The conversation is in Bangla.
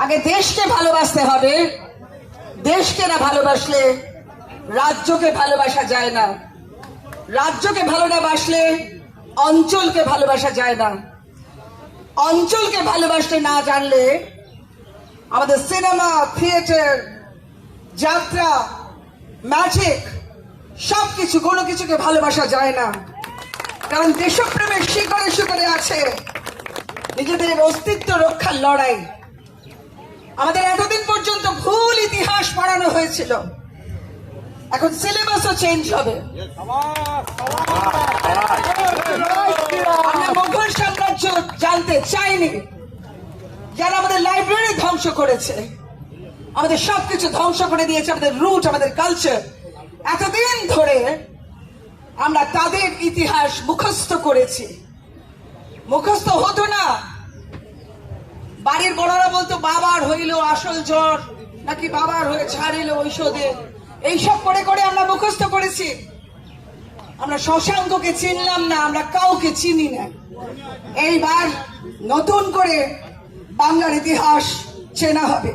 আগে দেশকে ভালোবাসতে হবে। দেশকে না ভালোবাসলে রাজ্যকে ভালোবাসা যায় না। রাজ্যকে ভালো না বাসলে অঞ্চলকে ভালোবাসা যায় না। অঞ্চলকে ভালোবাসতে না জানলে আমাদের সিনেমা, থিয়েটার, যাত্রা, ম্যাজিক সবকিছু, কোনো কিছুকে ভালোবাসা যায় না। কারণ দেশপ্রেমের শিকড়ে শিকড়ে আছে নিজেদের অস্তিত্ব রক্ষার লড়াই। আমাদের এতদিন পর্যন্ত ভুল ইতিহাস পড়ানো হয়েছিল, এখন সিলেবাসও চেঞ্জ হবে। আমরা মুঘল সাম্রাজ্য জানতে চাইনি, যারা আমাদের লাইব্রেরি ধ্বংস করেছে, আমাদের সবকিছু ধ্বংস করে দিয়েছে, আমাদের রুট, আমাদের কালচার। এতদিন ধরে আমরা তাদের ইতিহাস মুখস্থ করেছি। মুখস্থ হতো না। বাড়ির বড়রা বলতো বাবার হইল আসল জ্বর, নাকি বাবার হয়ে ছাড়িল ঔষধে। এইসব করে করে আমরা মুখস্থ করেছি। আমরা শশাঙ্ককে চিনলাম না, আমরা কাউকে চিনি না। এইবার নতুন করে বাংলার ইতিহাস চেনা হবে।